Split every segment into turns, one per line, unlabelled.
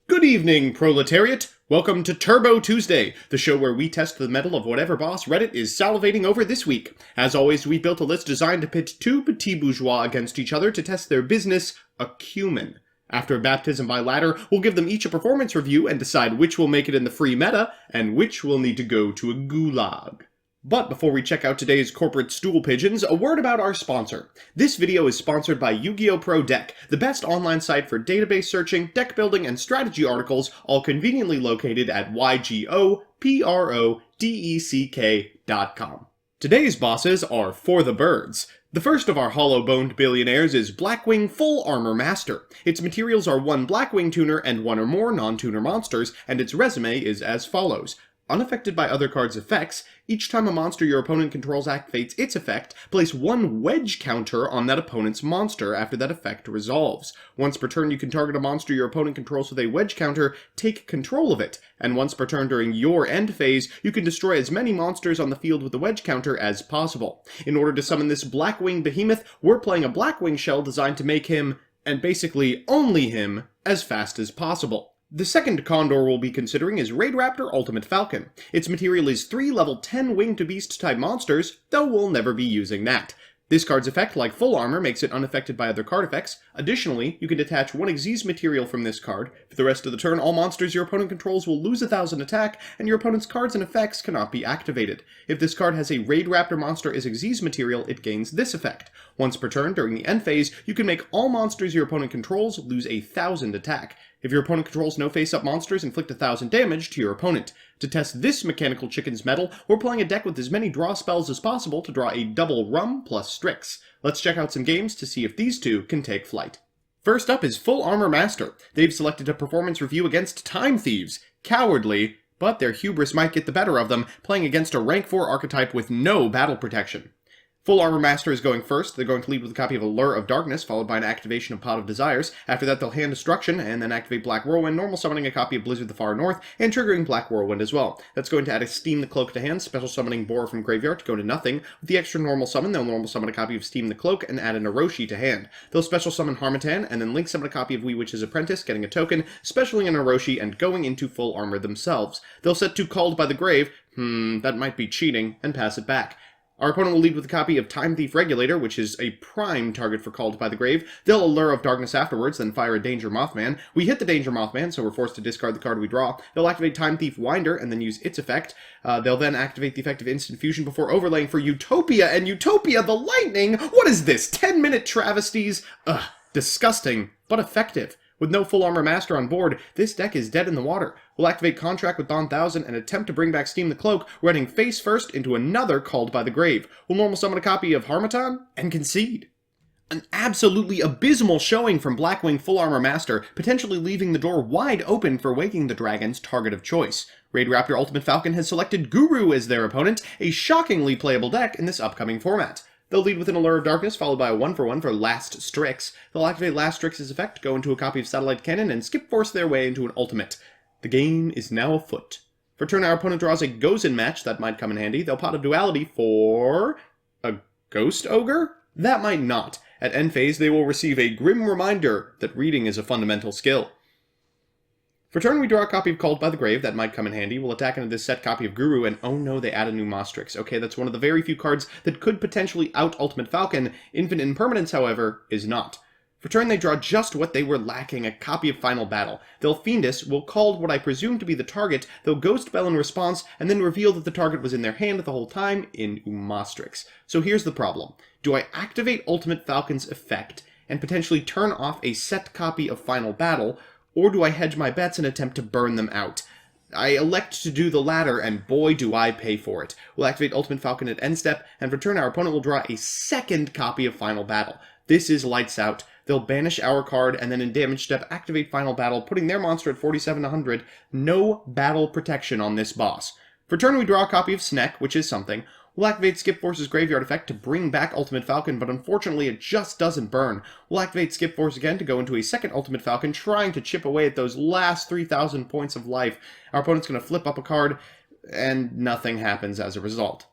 Good evening, proletariat! Welcome to Turbo Tuesday, the show where we test the mettle of whatever boss Reddit is salivating over this week. As always, we built a list designed to pit two petits bourgeois against each other to test their business acumen. After a baptism by ladder, we'll give them each a performance review and decide which will make it in the free meta, and which will need to go to a gulag. But before we check out today's corporate stool pigeons, a word about our sponsor. This video is sponsored by YGOPRODeck, the best online site for database searching, deck building, and strategy articles, all conveniently located at YGOPRODECK.com. Today's bosses are for the birds. The first of our hollow-boned billionaires is Blackwing Full Armor Master. Its materials are one Blackwing tuner and one or more non-tuner monsters, and its resume is as follows. Unaffected by other cards' effects, each time a monster your opponent controls activates its effect, place one wedge counter on that opponent's monster after that effect resolves. Once per turn you can target a monster your opponent controls with a wedge counter, take control of it, and once per turn during your end phase, you can destroy as many monsters on the field with the wedge counter as possible. In order to summon this Blackwing behemoth, we're playing a Blackwing shell designed to make him, and basically only him, as fast as possible. The second Condor we'll be considering is Raidraptor Ultimate Falcon. Its material is 3 level 10 winged beast type monsters, though we'll never be using that. This card's effect, like full armor, makes it unaffected by other card effects. Additionally, you can detach one Xyz material from this card. For the rest of the turn, all monsters your opponent controls will lose 1,000 attack, and your opponent's cards and effects cannot be activated. If this card has a Raidraptor monster as Xyz material, it gains this effect. Once per turn, during the end phase, you can make all monsters your opponent controls lose 1,000 attack. If your opponent controls no face-up monsters, inflict 1,000 damage to your opponent. To test this mechanical chicken's mettle, we're playing a deck with as many draw spells as possible to draw a double Rum plus Strix. Let's check out some games to see if these two can take flight. First up is Full Armor Master. They've selected a performance review against Time Thieves. Cowardly, but their hubris might get the better of them, playing against a rank 4 archetype with no battle protection. Full Armor Master is going first. They're going to lead with a copy of Allure of Darkness, followed by an activation of Pot of Desires. After that, they'll hand Destruction, and then activate Black Whirlwind, normal summoning a copy of Blizzard the Far North, and triggering Black Whirlwind as well. That's going to add a Steam the Cloak to hand, special summoning Boar from Graveyard to go to nothing. With the extra normal summon, they'll normal summon a copy of Steam the Cloak, and add an Orochi to hand. They'll special summon Harmattan, and then link summon a copy of Wee Witch's Apprentice, getting a token, specialing an Orochi, and going into full armor themselves. They'll set to Called by the Grave, that might be cheating, and pass it back. Our opponent will lead with a copy of Time Thief Regulator, which is a prime target for Called by the Grave. They'll Allure of Darkness afterwards, then fire a Danger Mothman. We hit the Danger Mothman, so we're forced to discard the card we draw. They'll activate Time Thief Winder, and then use its effect. They'll then activate the effect of Instant Fusion before overlaying for Utopia, and Utopia the Lightning! What is this, 10-minute travesties? Ugh, disgusting, but effective. With no Full Armor Master on board, this deck is dead in the water. We'll activate Contract with Dawn 1000 and attempt to bring back Steam the Cloak, running face first into another Called by the Grave. We'll normal summon a copy of Harmattan and concede. An absolutely abysmal showing from Blackwing Full Armor Master, potentially leaving the door wide open for Waking the Dragon's target of choice. Raidraptor Ultimate Falcon has selected Guru as their opponent, a shockingly playable deck in this upcoming format. They'll lead with an Allure of Darkness, followed by a 1-for-1 for Last Strix. They'll activate Last Strix's effect, go into a copy of Satellite Cannon, and skip force their way into an ultimate. The game is now afoot. For turn, our opponent draws a Gozen match, that might come in handy. They'll pot a Duality for a Ghost Ogre? That might not. At end phase, they will receive a grim reminder that reading is a fundamental skill. For turn, we draw a copy of Called by the Grave, that might come in handy. We'll attack into this set copy of Guru, and oh no, they add a new Mostrix. Okay, that's one of the very few cards that could potentially out Ultimate Falcon. Infinite Impermanence, however, is not. For turn, they draw just what they were lacking, a copy of Final Battle. They'll Fiendus, will call what I presume to be the target, they'll Ghost Bell in response, and then reveal that the target was in their hand the whole time in Mostrix. So here's the problem. Do I activate Ultimate Falcon's effect, and potentially turn off a set copy of Final Battle, or do I hedge my bets and attempt to burn them out? I elect to do the latter, and boy do I pay for it. We'll activate Ultimate Falcon at end step, and for turn our opponent will draw a second copy of Final Battle. This is lights out. They'll banish our card, and then in damage step activate Final Battle, putting their monster at 4700. No battle protection on this boss. For turn we draw a copy of Sneck, which is something. We'll activate Skip Force's Graveyard effect to bring back Ultimate Falcon, but unfortunately it just doesn't burn. We'll activate Skip Force again to go into a second Ultimate Falcon, trying to chip away at those last 3,000 points of life. Our opponent's going to flip up a card, and nothing happens as a result.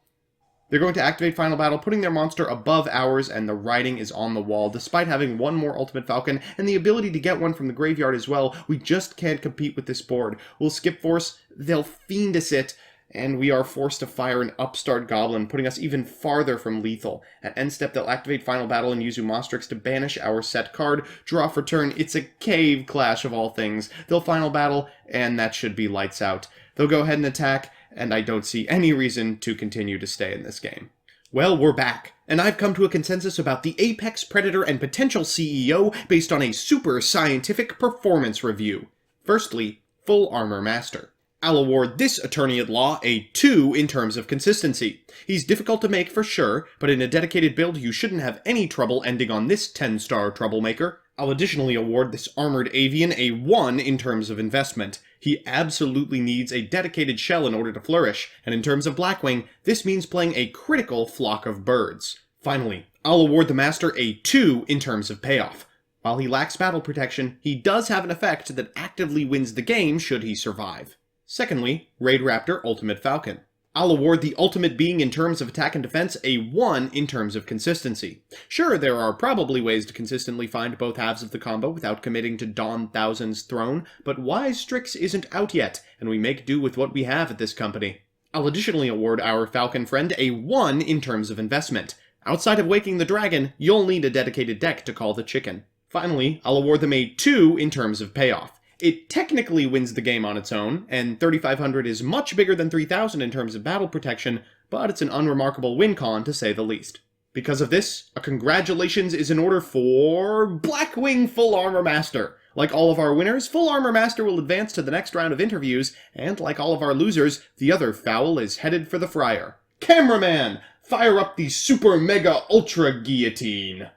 They're going to activate Final Battle, putting their monster above ours, and the writing is on the wall. Despite having one more Ultimate Falcon and the ability to get one from the graveyard as well, we just can't compete with this board. We'll skip Force, they'll Fiend us it, and we are forced to fire an Upstart Goblin, putting us even farther from lethal. At end step, they'll activate Final Battle and use Umastrix to banish our set card. Draw for turn, it's a Cave Clash of all things. They'll Final Battle, and that should be lights out. They'll go ahead and attack, and I don't see any reason to continue to stay in this game. Well, we're back, and I've come to a consensus about the apex predator and potential CEO based on a super scientific performance review. Firstly, Full Armor Master. I'll award this attorney-at-law a 2 in terms of consistency. He's difficult to make for sure, but in a dedicated build you shouldn't have any trouble ending on this 10-star troublemaker. I'll additionally award this armored avian a 1 in terms of investment. He absolutely needs a dedicated shell in order to flourish, and in terms of Blackwing, this means playing a critical flock of birds. Finally, I'll award the Master a 2 in terms of payoff. While he lacks battle protection, he does have an effect that actively wins the game should he survive. Secondly, Raidraptor Ultimate Falcon. I'll award the ultimate being in terms of attack and defense a 1 in terms of consistency. Sure, there are probably ways to consistently find both halves of the combo without committing to Dawn Thousand's throne, but Wise Strix isn't out yet, and we make do with what we have at this company. I'll additionally award our Falcon friend a 1 in terms of investment. Outside of Waking the Dragon, you'll need a dedicated deck to call the chicken. Finally, I'll award them a 2 in terms of payoff. It technically wins the game on its own, and 3,500 is much bigger than 3,000 in terms of battle protection, but it's an unremarkable win con to say the least. Because of this, a congratulations is in order for Blackwing Full Armor Master. Like all of our winners, Full Armor Master will advance to the next round of interviews, and like all of our losers, the other fowl is headed for the fryer. Cameraman, fire up the super mega ultra guillotine!